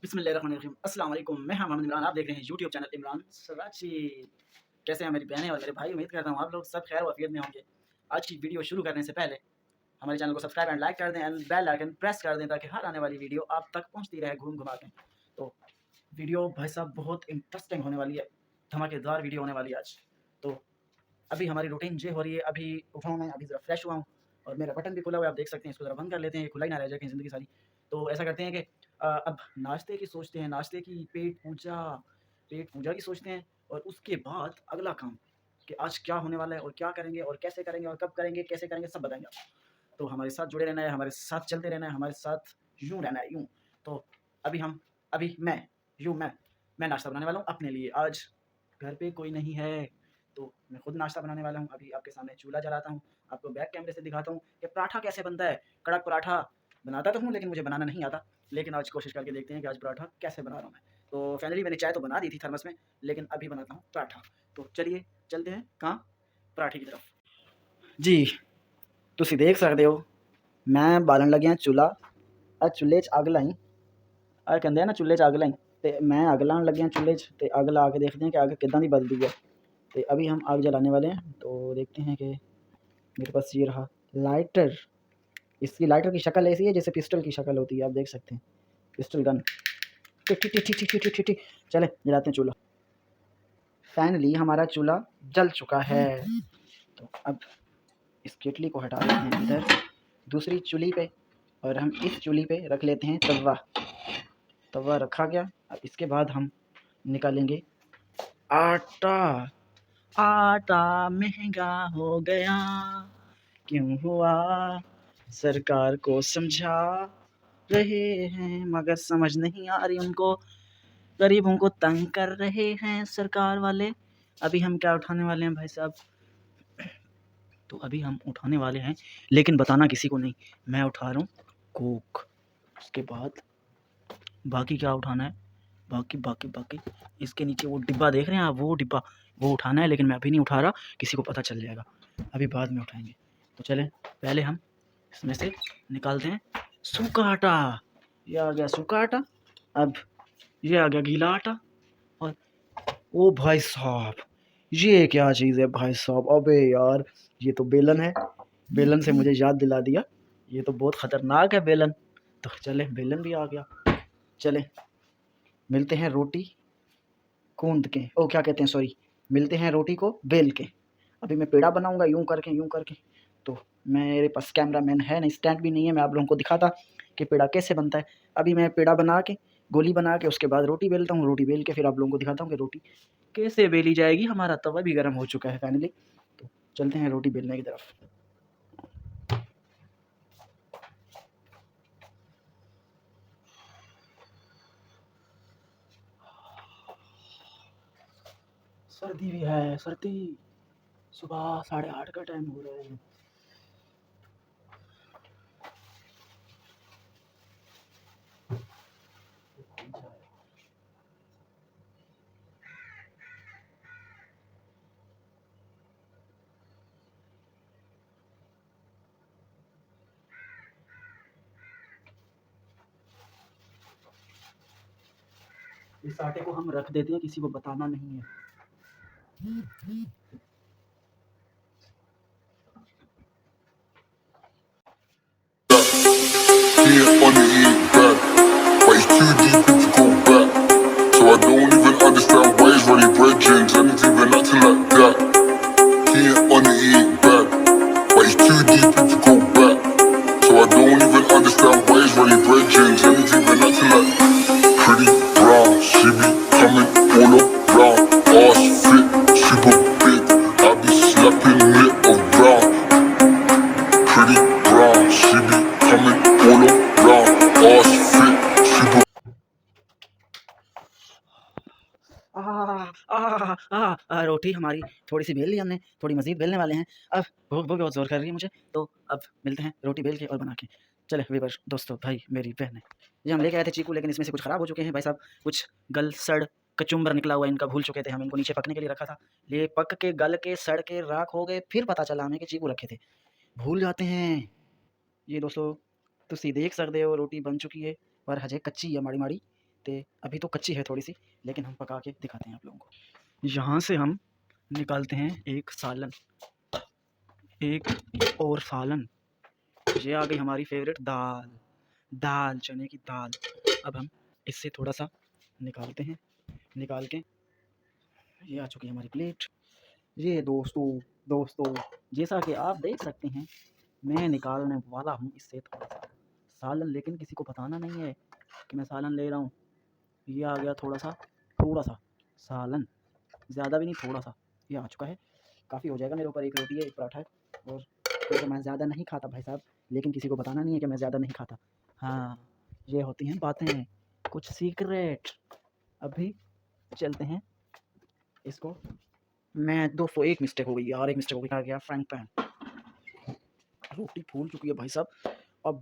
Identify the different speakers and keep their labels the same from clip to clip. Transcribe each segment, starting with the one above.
Speaker 1: बिस्मिल्लाहिर्रहमानिर्रहीम। अस्सलाम वालेकुम। मैं मोहम्मद इमरान, आप देख रहे हैं यूट्यूब चैनल इमरान सराची। कैसे हैं मेरी बहनें और मेरे भाई? उम्मीद करता हूँ आप लोग सब खैर वाफियत में होंगे। आज की वीडियो शुरू करने से पहले हमारे चैनल को सब्सक्राइब एंड लाइक कर दें एंड बेल आइकन प्रेस कर दें ताकि हर आने वाली वीडियो आप तक पहुँचती रहे घूम घुमा के। तो वीडियो भाई साहब बहुत इंटरेस्टिंग होने वाली है, धमाकेदार वीडियो होने वाली है आज। तो अभी हमारी रूटीन ये हो रही है, अभी उठा हूँ मैं, अभी ज़रा फ्रेश हुआ हूँ और मेरा बटन भी खुला हुआ है, आप देख सकते हैं। इसको ज़रा बंद कर लेते हैं, ये खुला ही ना रह जाए कहीं ज़िंदगी सारी। तो ऐसा करते हैं कि अब नाश्ते की सोचते हैं, नाश्ते की पेट पूजा की सोचते हैं और उसके बाद अगला काम कि आज क्या होने वाला है और क्या करेंगे और कैसे करेंगे और कब करेंगे, कैसे करेंगे, सब बताएँगे आपको। तो हमारे साथ जुड़े रहना है, हमारे साथ चलते रहना है, हमारे साथ यूँ रहना है, यूँ। तो अभी हम अभी मैं यूँ मैं नाश्ता बनाने वाला हूँ अपने लिए। आज घर पे कोई नहीं है, तो मैं खुद नाश्ता बनाने वाला हूँ। अभी आपके सामने चूल्हा जलाता हूँ, आपको बैक कैमरे से दिखाता हूँ कि पराठा कैसे बनता है। कड़क पराठा बनाता तो हूँ लेकिन मुझे बनाना नहीं आता। लेकिन आज कोशिश करके देखते हैं कि आज पराठा कैसे बना रहा हूँ मैं। तो फाइनली मैंने चाय तो बना दी थी थर्मस में, लेकिन अभी बनाता हूँ पराठा। तो चलिए चलते हैं कहाँ, पराठे की तरफ। जी, तुसी देख सकते हो मैं बालन लग्या चूल्हा। चूल्हे च अग लाई, कहते हैं ना चूल्हे च अग लाई, तो मैं अग लाने लग्या चूल्हे च। तो अग ला के देखते हैं कि अग किदां दी बलदी है। तो अभी हम आग जलाने वाले हैं। तो देखते हैं कि मेरे पास ये रहा लाइटर। इसकी लाइटर की शक्ल ऐसी है जैसे पिस्टल की शक्ल होती है, आप देख सकते हैं, पिस्टल गन। टिक टिक टिक टिक टिक टिक टिक टिक। चले जलाते हैं चूल्हा। फाइनली हमारा चूल्हा जल चुका है। तो अब इस केटली को हटा देते हैं इधर दूसरी चूल्ही पे और हम इस चूल्ही पे रख लेते हैं तवा। तवा रखा गया। अब इसके बाद हम निकालेंगे आटा। आटा महंगा हो गया, क्यों हुआ, सरकार को समझा रहे हैं मगर समझ नहीं आ रही उनको, गरीबों को तंग कर रहे हैं सरकार वाले। अभी हम क्या उठाने वाले हैं भाई साहब? तो अभी हम उठाने वाले हैं, लेकिन बताना किसी को नहीं, मैं उठा रहा हूँ कोक। उसके बाद बाकी क्या उठाना है, बाकी बाकी बाकी इसके नीचे वो डिब्बा देख रहे हैं आप, वो डिब्बा वो उठाना है, लेकिन मैं अभी नहीं उठा रहा, किसी को पता चल जाएगा, अभी बाद में उठाएंगे। तो चलें पहले हम इसमें से निकालते हैं सूखा आटा। ये आ गया सूखा आटा। अब ये आ गया गीला आटा। और ओ भाई साहब, ये क्या चीज़ है भाई साहब? अबे यार, ये तो बेलन है। बेलन से मुझे याद दिला दिया, ये तो बहुत ख़तरनाक है बेलन। तो चले बेलन भी आ गया। चले मिलते हैं रोटी कूंद के, ओ क्या कहते हैं, सॉरी, मिलते हैं रोटी को बेल के। अभी मैं पेड़ा बनाऊंगा यूं करके यूं करके। तो मेरे पास कैमरा मैन है नहीं, स्टैंड भी नहीं है, मैं आप लोगों को दिखाता कि पेड़ा कैसे बनता है। अभी मैं पेड़ा बना के, गोली बना के, उसके बाद रोटी बेलता हूँ। रोटी बेल के फिर आप लोगों को दिखाता हूँ कि रोटी कैसे बेली जाएगी। हमारा तवा भी गर्म हो चुका है फाइनली। तो चलते हैं रोटी बेलने की तरफ। सर्दी भी है, सर्दी। सुबह 8:30 का टाइम हो रहा है। इस आटे को हम रख देते हैं, किसी को बताना नहीं है।
Speaker 2: He ain't funny, he ain't bad, but he's too deep in to go back. So I don't even understand why he's running bridges and he's even acting like that. He ain't funny, he ain't bad, but he's too deep in to go back. So I don't even understand why he's running bridges and he's even acting like pretty brown. She be coming all around, ass fit, super big. I be slapping it around. Pretty brown, she be coming all around, ass fit, super.
Speaker 1: रोटी हमारी थोड़ी सी bell ली हमने, थोड़ी मज़ीद बेलने वाले हैं। अब भूख भूख बहुत ज़ोर कर रही है मुझे, तो अब मिलते हैं रोटी बेल के और बना के। चले व्यूअर्स, दोस्तों, भाई मेरी बहनें, ये हम लेके आए थे चीकू, लेकिन इसमें से कुछ ख़राब हो चुके हैं भाई साहब। कुछ गल सड़ कचुम्बर निकला हुआ इनका, भूल चुके थे हम इनको नीचे पकने के लिए रखा था। ये पक के गल के सड़ के राख हो गए, फिर पता चला हमें कि चीकू रखे थे। भूल जाते हैं। ये दोस्तों तुसी देख सकते हो रोटी बन चुकी है, पर हजे कच्ची है माड़ी माड़ी। सकते, अभी तो कच्ची है थोड़ी सी, लेकिन हम पका के दिखाते हैं आप लोगों को। यहाँ से हम निकालते हैं एक सालन, एक और सालन। ये आ गई हमारी फेवरेट दाल, दाल चने की दाल। अब हम इससे थोड़ा सा निकालते हैं, निकाल के ये आ चुकी है हमारी प्लेट। ये दोस्तों जैसा कि आप देख सकते हैं, मैं निकालने वाला हूँ इससे थोड़ा सा सालन, लेकिन किसी को बताना नहीं है कि मैं सालन ले रहा हूँ। ये आ गया थोड़ा सा सालन, ज़्यादा भी नहीं, थोड़ा सा। ये आ चुका है, काफ़ी हो जाएगा मेरे ऊपर। एक रोटी है, एक पराठा है, और तो मैं ज़्यादा नहीं खाता भाई साहब, लेकिन किसी को बताना नहीं है कि मैं ज़्यादा नहीं खाता। हाँ, ये होती हैं बातें, कुछ सीक्रेट। अभी चलते हैं इसको। मैं दोस्तों एक मिस्टेक हो गई यार, एक मिस्टेक हो गई, आ गया फ्राइंग पैन। रोटी फूल चुकी है भाई साहब। अब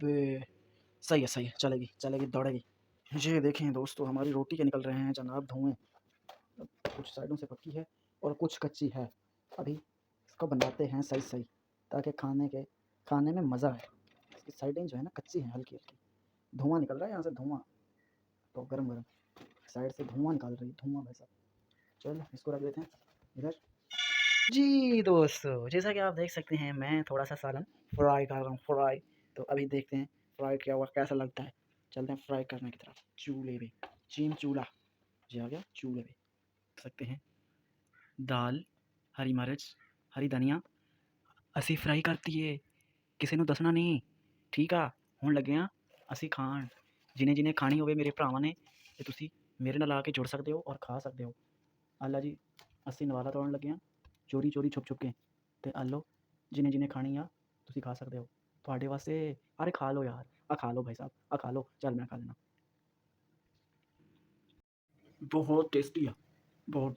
Speaker 1: सही है, चलेगी दौड़ेगी। ये देखें दोस्तों, हमारी रोटी के निकल रहे हैं जनाब धुएँ। कुछ साइडों से पक्की है और कुछ कच्ची है। अभी इसको बनाते हैं सही, ताकि खाने में मज़ा आए। इसकी साइडें जो है ना कच्ची हैं, हल्की, धुआं निकल रहा है यहाँ से, धुआं तो गरम साइड से धुआं निकाल रही है, धुआं भाई साहब। चलो इसको रख देते हैं इधर। जी दोस्तों, जैसा कि आप देख सकते हैं, मैं थोड़ा सा सालन फ्राई कर रहा हूँ, फ्राई। तो अभी देखते हैं फ्राई किया हुआ कैसा लगता है। चलते हैं फ्राई करने की तरफ। चूल्हे पे, चूल्हा जी आ गया, चूल्हे पे देख सकते हैं। दाल, हरी मिर्च, हरी धनिया असी फ्राई करती है, किसी ਨੂੰ ਦੱਸਣਾ नहीं, ठीक आ। ਹੁਣ ਲੱਗੇ ਆ ਅਸੀਂ ਖਾਣ। ਜਿਨੇ ਖਾਣੀ ਹੋਵੇ ਮੇਰੇ ਭਰਾਵਾਂ ਨੇ, ਤੇ ਤੁਸੀਂ ਮੇਰੇ ਨਾਲ ਆ ਕੇ ਜੁੜ ਸਕਦੇ ਹੋ ਔਰ ਖਾ ਸਕਦੇ ਹੋ। ਆਲਾ ਜੀ, ਅਸੀਂ ਨਵਾਲਾ ਤੋੜਨ ਲੱਗੇ ਆ, ਚੋਰੀ ਛੁਪ ਕੇ, ਤੇ ਆਲੋ ਜਿਨੇ ਖਾਣੀ ਆ ਤੁਸੀਂ ਖਾ ਸਕਦੇ ਹੋ। ਤੁਹਾਡੇ ਵਾਸਤੇ, ਅਰੇ ਖਾ ਲਓ यार, ਆ ਖਾ ਲਓ भाई साहब, आ खा लो। चल मैं खा लेना। बहुत टेस्टी है, बहुत।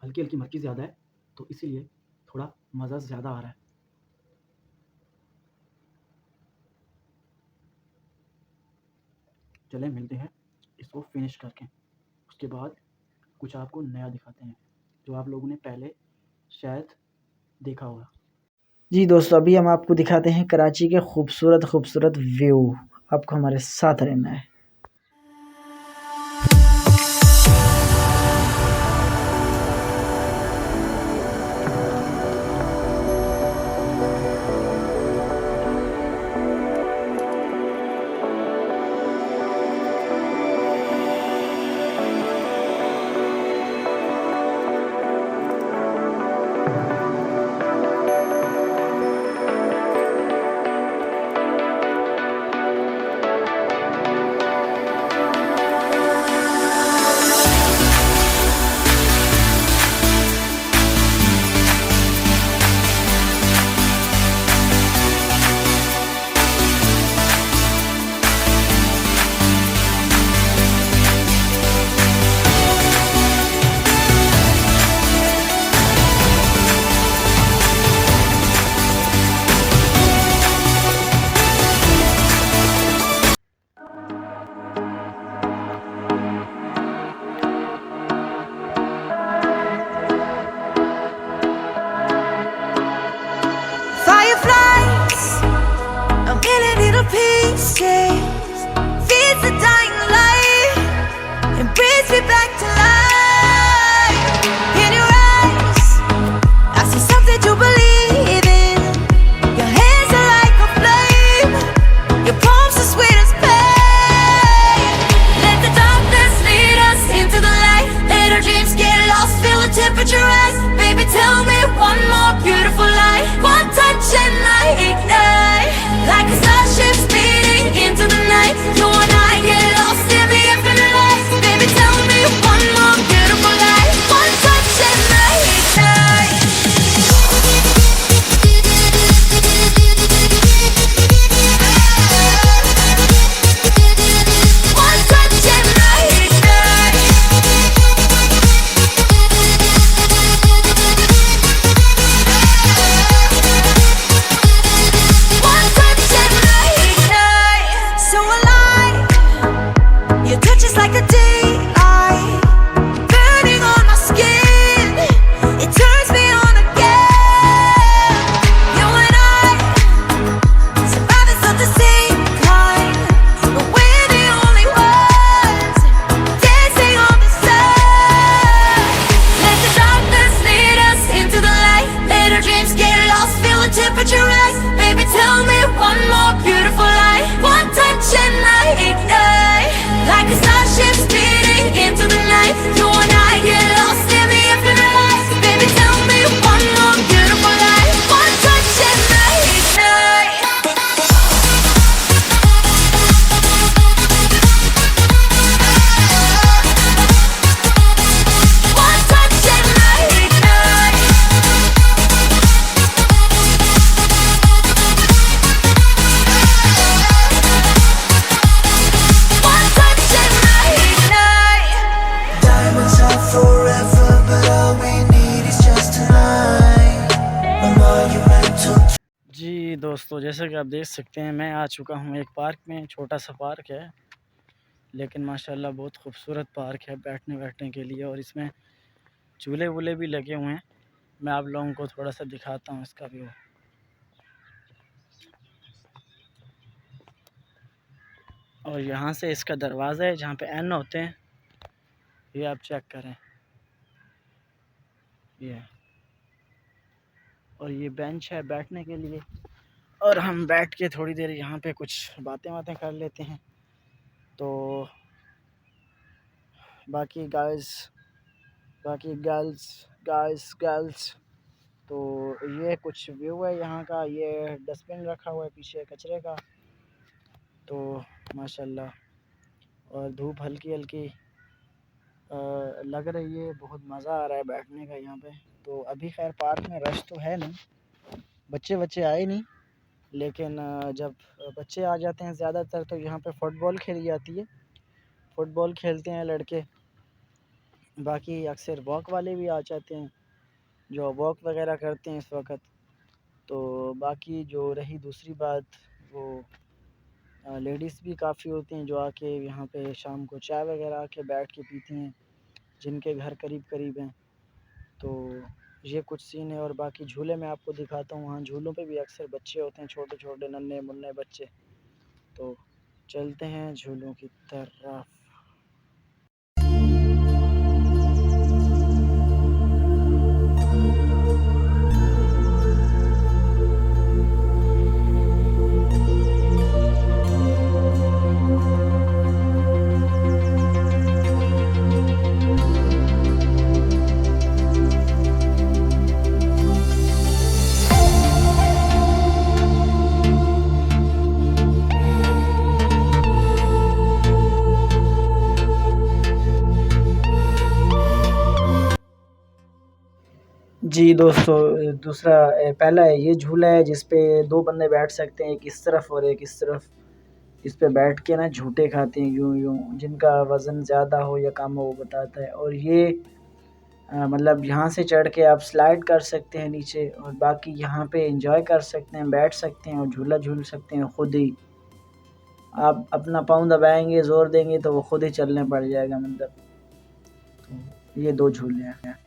Speaker 1: हल्की मिर्ची ज़्यादा है, तो इसीलिए थोड़ा मज़ा ज़्यादा आ रहा है। चलें मिलते हैं इसको फिनिश करके, उसके बाद कुछ आपको नया दिखाते हैं जो आप लोगों ने पहले शायद देखा होगा। जी दोस्तों, अभी हम आपको दिखाते हैं कराची के खूबसूरत व्यू। आपको हमारे साथ रहना है।
Speaker 3: pieces, feeds the dying light and brings me back to life. In your eyes, I see something to believe in. Your hands are like a flame, your palms are sweet as pain. Let the darkness lead us into the light. Let our dreams get lost, feel the temperature rise. Baby, tell me one more beautiful lie. One touch and I ignite, like a starship speeding into the night. You and I get lost in the infinite light. Baby, tell me one more beautiful lie. One touch and I ignite. One touch and I ignite.
Speaker 1: दोस्तों, जैसा कि आप देख सकते हैं मैं आ चुका हूँ एक पार्क में। छोटा सा पार्क है लेकिन माशाल्लाह बहुत खूबसूरत पार्क है बैठने के लिए, और इसमें झूले वूले भी लगे हुए हैं। मैं आप लोगों को थोड़ा सा दिखाता हूँ इसका व्यू। और यहाँ से इसका दरवाज़ा है जहाँ पे एन होते हैं, ये आप चेक करें ये। और ये बेंच है बैठने के लिए, और हम बैठ के थोड़ी देर यहाँ पे कुछ बातें कर लेते हैं। तो बाकी गर्ल्स तो ये कुछ व्यू है यहाँ का। ये डस्टबिन रखा हुआ है पीछे कचरे का, तो माशाल्लाह। और धूप हल्की हल्की लग रही है, बहुत मज़ा आ रहा है बैठने का यहाँ पे। तो अभी खैर पार्क में रश तो है नहीं, बच्चे आए नहीं, लेकिन जब बच्चे आ जाते हैं ज़्यादातर तो यहाँ पे फुटबॉल खेली जाती है, फुटबॉल खेलते हैं लड़के। बाकी अक्सर वॉक वाले भी आ जाते हैं जो वॉक वगैरह करते हैं इस वक्त। तो बाकी जो रही दूसरी बात, वो लेडीज़ भी काफ़ी होती हैं जो आके यहाँ पे शाम को चाय वगैरह आके बैठ के पीती हैं, जिनके घर करीब हैं। तो ये कुछ सीन है। और बाकी झूले मैं आपको दिखाता हूँ, वहाँ झूलों पे भी अक्सर बच्चे होते हैं, छोटे छोटे नन्हे मुन्ने बच्चे। तो चलते हैं झूलों की तरफ। जी दोस्तों, पहला है ये झूला है जिस पे 2 बंदे बैठ सकते हैं, एक इस तरफ और एक इस तरफ। इस पे बैठ के ना झूठे खाते हैं यूँ, जिनका वज़न ज़्यादा हो या कम हो वो बताता है। और ये मतलब यहाँ से चढ़ के आप स्लाइड कर सकते हैं नीचे, और बाकी यहाँ पे एंजॉय कर सकते हैं, बैठ सकते हैं और झूला झूल सकते हैं खुद ही। आप अपना पाँव दबाएँगे, ज़ोर देंगे तो वो खुद ही चलने पड़ जाएगा मतलब। तो ये 2 झूले हैं।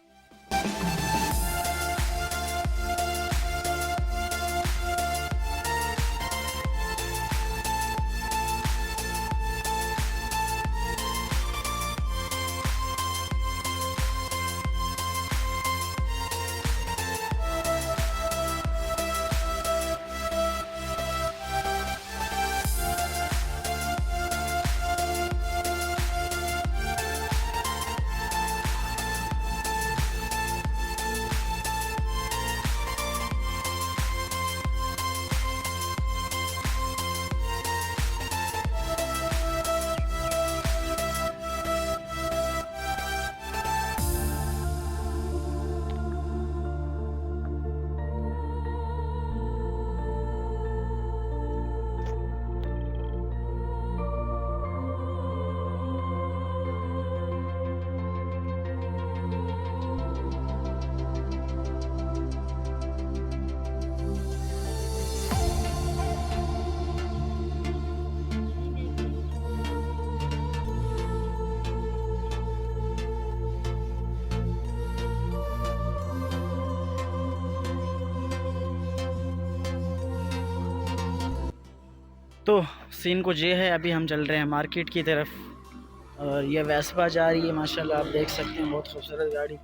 Speaker 1: तो सीन कुछ ये है, अभी हम चल रहे हैं मार्केट की तरफ। और ये वेस्पा जा रही है माशाल्लाह, आप देख सकते हैं, बहुत खूबसूरत गाड़ी।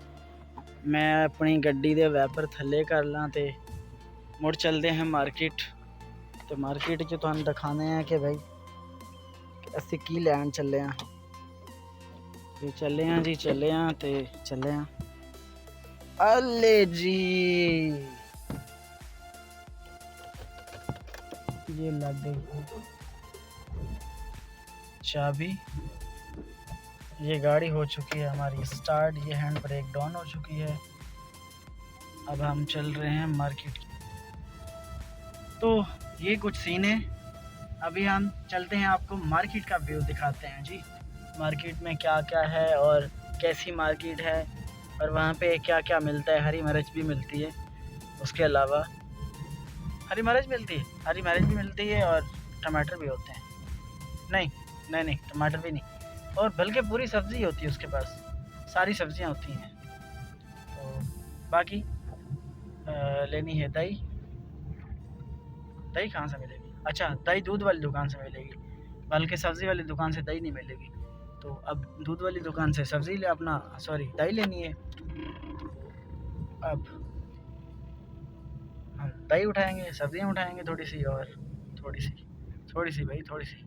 Speaker 1: मैं अपनी गड्डी दे वैपर थले कर ला ते मुड़ चलते हैं मार्केट। तो मार्केट च तुहानू दिखाने हैं कि भाई असी की लैन चले हैं। ते चले हैं जी, चले हैं ते चले हैं। अले जी ये लग गई चाबी, ये गाड़ी हो चुकी है हमारी स्टार्ट, ये हैंड ब्रेक डाउन हो चुकी है। अब हम चल रहे हैं मार्केट। तो ये कुछ सीन है। अभी हम चलते हैं, आपको मार्केट का व्यू दिखाते हैं जी। मार्केट में क्या क्या है और कैसी मार्केट है, और वहाँ पे क्या क्या मिलता है। हरी मिर्च भी मिलती है उसके अलावा। हरी मिर्च मिलती है, हरी मिर्च भी मिलती है और टमाटर भी होते हैं। नहीं नहीं नहीं, टमाटर भी नहीं, और बल्कि पूरी सब्ज़ी होती है उसके पास, सारी सब्जियां होती हैं। तो बाकी लेनी है दही। दही कहाँ से मिलेगी? अच्छा, दही दूध वाली दुकान से मिलेगी, बल्कि सब्ज़ी वाली दुकान से दही नहीं मिलेगी। तो अब दूध वाली दुकान से सब्ज़ी ले अपना सॉरी दही लेनी है। अब हम दही उठाएंगे, सब्जियां उठाएंगे थोड़ी सी, और थोड़ी सी भाई, थोड़ी सी,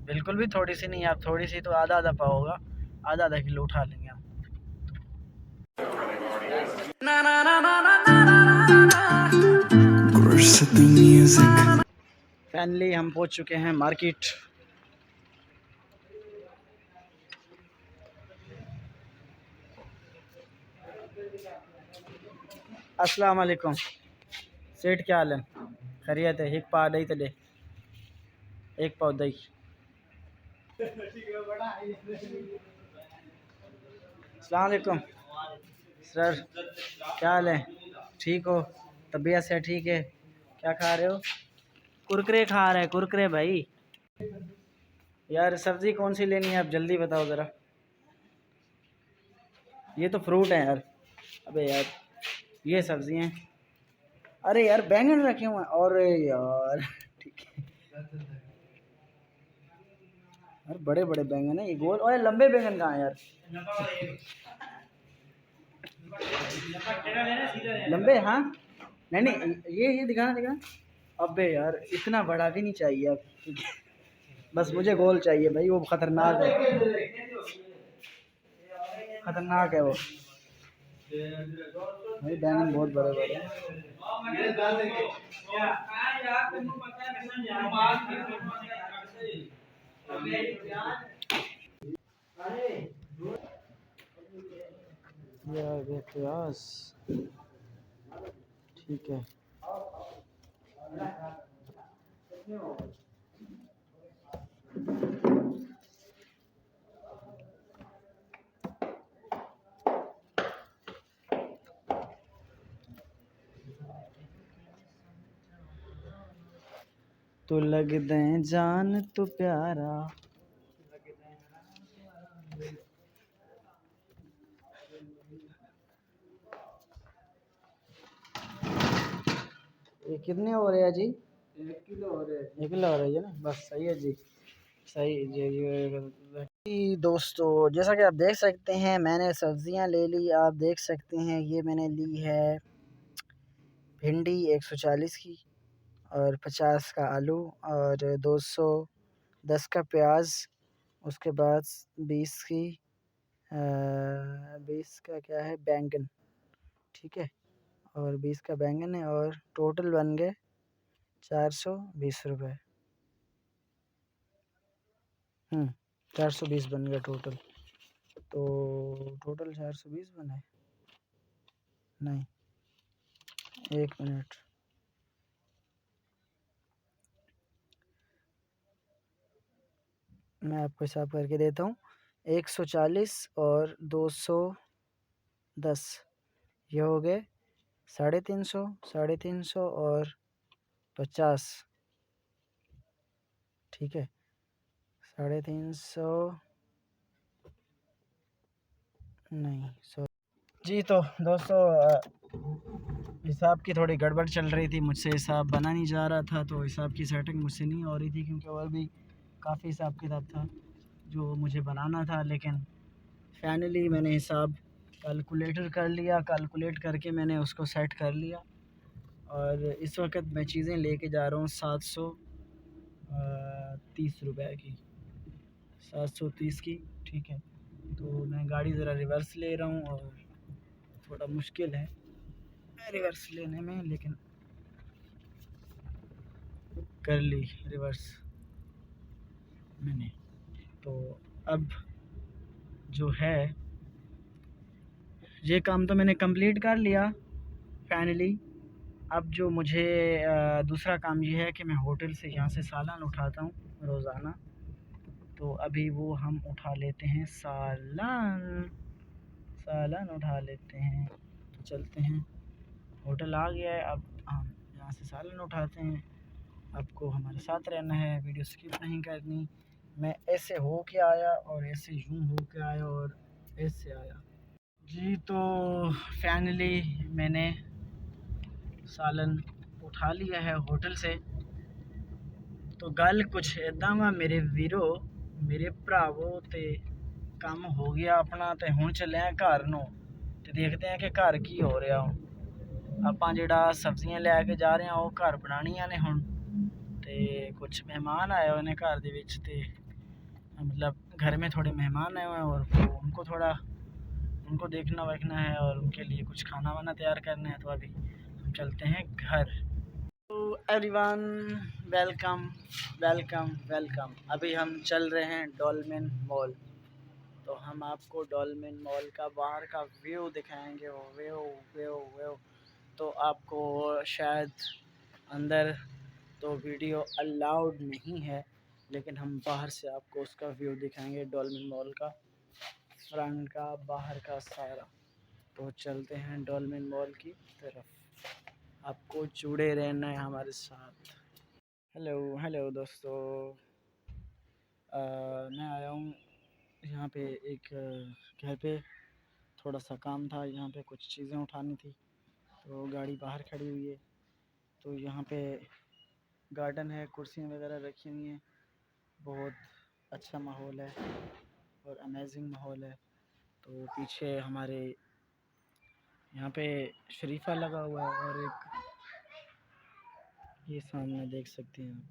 Speaker 1: बिल्कुल भी थोड़ी सी नहीं, आप थोड़ी सी तो आधा आधा पाव होगा, आधा आधा किलो उठा लेंगे हम। फाइनली हम पहुंच चुके हैं मार्केट। अस्सलाम वालेकुम सेठ, क्या हाल है? खैरियत है? एक पाव दही तले, एक पाव दही। अस्सलाम वालेकुम सर, क्या हाल है? ठीक हो? तबीयत से ठीक है? क्या खा रहे हो? कुरकुरे खा रहे हैं, कुरकुरे भाई। यार सब्ज़ी कौन सी लेनी है, आप जल्दी बताओ ज़रा। ये तो फ्रूट है यार। अबे यार ये सब्ज़ी हैं। अरे यार बैंगन रखे हुए हैं, और यार ठीक है यार, बड़े बड़े बैंगन है ये, गोल और लंबे बैंगन कहाँ हैं यार? लंबे, हाँ नहीं नहीं, ये दिखाना दिखाना। अबे यार इतना बड़ा भी नहीं चाहिए अब, ठीक है, बस मुझे गोल चाहिए भाई, वो खतरनाक है, खतरनाक है वो भाई, बैंगन बहुत बड़े बड़े हैं। ये आ गया प्याज, ठीक है। तो लग दे जान तो प्यारा, ये कितने हो रहे हैं जी? 1 किलो हो रहे हैं। 1 किलो हो रही है ना, बस सही है जी, सही जी। दोस्तों जैसा कि आप देख सकते हैं, मैंने सब्जियां ले ली, आप देख सकते हैं। ये मैंने ली है भिंडी 140 की, और 50 का आलू, और 210 का प्याज, उसके बाद 20 की 20 का क्या है, बैंगन, ठीक है, और 20 का बैंगन है, और टोटल बन गए 420 रुपये। 420 बन गया टोटल। तो टोटल 420 बने, नहीं, एक मिनट, मैं आपको हिसाब करके देता हूँ। 140 और 210, ये हो गए 350 और 50, ठीक है, 350 नहीं, सो जी। तो दोस्तों हिसाब की थोड़ी गड़बड़ चल रही थी, मुझसे हिसाब बना नहीं जा रहा था, तो हिसाब की सेटिंग मुझसे नहीं हो रही थी, क्योंकि और भी काफ़ी हिसाब किताब था जो मुझे बनाना था। लेकिन फाइनली मैंने हिसाब कैलकुलेटर कर लिया, कैलकुलेट करके मैंने उसको सेट कर लिया, और इस वक्त मैं चीज़ें लेके जा रहा हूँ 730 रुपये की, 730 की, ठीक है। तो मैं गाड़ी ज़रा रिवर्स ले रहा हूँ, और थोड़ा मुश्किल है रिवर्स लेने में, लेकिन कर ली रिवर्स मैंने। तो अब जो है ये काम तो मैंने कंप्लीट कर लिया फाइनली। अब जो मुझे दूसरा काम ये है कि मैं होटल से यहाँ से सालन उठाता हूँ रोज़ाना। तो अभी वो हम उठा लेते हैं, सालन उठा लेते हैं। तो चलते हैं, होटल आ गया है, अब हम यहाँ से सालन उठाते हैं। आपको हमारे साथ रहना है, वीडियो स्किप नहीं करनी। मैं ऐसे हो के आया और ऐसे यूँ हो के आया और ऐसे आया जी। तो फाइनली मैंने सालन उठा लिया है होटल से। तो गल कुछ इदां वा मेरे वीरो, मेरे भरावो, ते काम हो गया अपना ते हुण चले हैं घर नूं ते देखते हैं कि घर की हो रहा। आपां जिहड़ा सब्जियां लैके जा रहे हैं वो घर बनानियां ने हुण, ते कुछ मेहमान आए हुए ने घर दे विच, ते मतलब घर में थोड़े मेहमान आए हुए हैं और उनको थोड़ा उनको देखना वखना है और उनके लिए कुछ खाना वाना तैयार करना है। तो अभी हम चलते हैं घर। तो एवरीवन वेलकम वेलकम वेलकम। अभी हम चल रहे हैं डॉल्मेन मॉल। तो हम आपको डॉल्मेन मॉल का बाहर का व्यू दिखाएंगे। व्यू व्यू व्यू तो आपको शायद अंदर तो वीडियो अलाउड नहीं है, लेकिन हम बाहर से आपको उसका व्यू दिखाएंगे, डॉल्मेन मॉल का फ्रंट का बाहर का सारा। तो चलते हैं डॉल्मेन मॉल की तरफ, आपको जुड़े रहना है हमारे साथ। हेलो हेलो दोस्तों, मैं आया हूँ यहाँ पे एक घर पे, थोड़ा सा काम था यहाँ पे, कुछ चीज़ें उठानी थी। तो गाड़ी बाहर खड़ी हुई है। तो यहाँ पे गार्डन है, कुर्सियाँ वगैरह रखी हुई हैं, बहुत अच्छा माहौल है और अमेजिंग माहौल है। तो पीछे हमारे यहाँ पे शरीफा लगा हुआ है और एक ये सामने देख सकते हैं आप।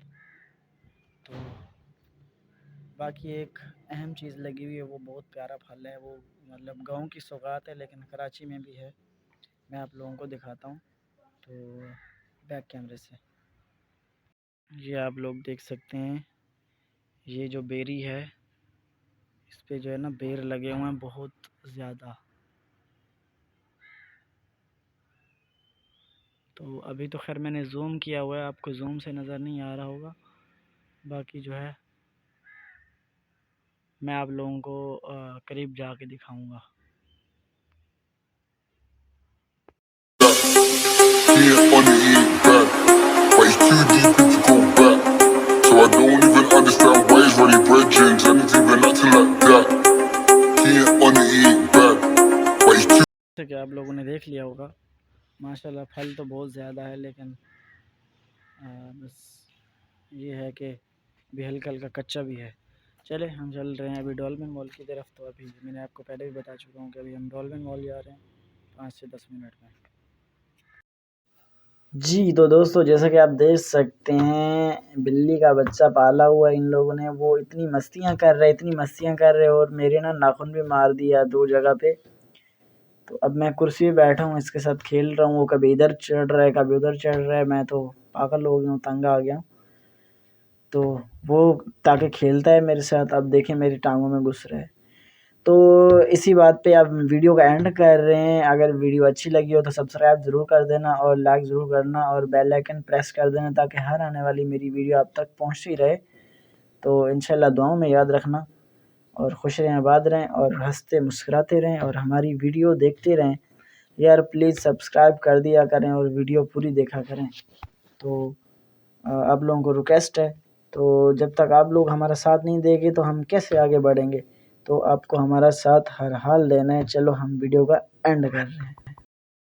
Speaker 1: तो बाकी एक अहम चीज़ लगी हुई है, वो बहुत प्यारा फल है, वो मतलब गांव की सौगात है लेकिन कराची में भी है। मैं आप लोगों को दिखाता हूँ तो बैक कैमरे से। ये आप लोग देख सकते हैं, ये जो बेरी है इस पे जो है ना बेर लगे हुए हैं बहुत ज़्यादा। तो अभी तो खैर मैंने जूम किया हुआ है, आपको जूम से नज़र नहीं आ रहा होगा। बाकी जो है मैं आप लोगों को करीब जाके दिखाऊंगा।
Speaker 2: Can't uneat back, but it's too deep if you go back. So I don't even understand why he's running bridges and he's even acting like that. Can't uneat back, but it's too.
Speaker 1: जैसे कि आप लोगों ने देख लिया होगा, माशाल्लाह फल तो बहुत ज़्यादा है, लेकिन बस ये है कि भी हल्का हल्का कच्चा भी है। चले हम चल रहे हैं अभी डॉल्मेन मॉल की तरफ। तो अभी मैंने आपको पहले भी बता चुका हूँ कि अभी हम डॉल्मेन मॉल जा रहे हैं 5 से 10 मिनट में जी। तो दोस्तों जैसा कि आप देख सकते हैं, बिल्ली का बच्चा पाला हुआ है इन लोगों ने, वो इतनी मस्तियाँ कर रहे और मेरे ना नाखून भी मार दिया 2 जगह पे। तो अब मैं कुर्सी पे बैठा हूँ, इसके साथ खेल रहा हूँ, वो कभी इधर चढ़ रहा है कभी उधर चढ़ रहा है। मैं तो पागल हो गया हूँ, तंग आ गया हूँ। तो वो ताकि खेलता है मेरे साथ, अब देखें मेरी टांगों में घुस रहा है। तो इसी बात पे अब वीडियो का एंड कर रहे हैं। अगर वीडियो अच्छी लगी हो तो सब्सक्राइब ज़रूर कर देना और लाइक ज़रूर करना और बेल आइकन प्रेस कर देना, ताकि हर आने वाली मेरी वीडियो आप तक पहुंचती रहे। तो इंशाल्लाह दुआओं में याद रखना और खुश रहें, आबाद रहें और हंसते मुस्कुराते रहें और हमारी वीडियो देखते रहें। यार प्लीज़ सब्सक्राइब कर दिया करें और वीडियो पूरी देखा करें। तो आप लोगों को रिक्वेस्ट है, तो जब तक आप लोग हमारा साथ नहीं देंगे तो हम कैसे आगे बढ़ेंगे। तो आपको हमारा साथ हर हाल देना है। चलो हम वीडियो का एंड कर रहे हैं।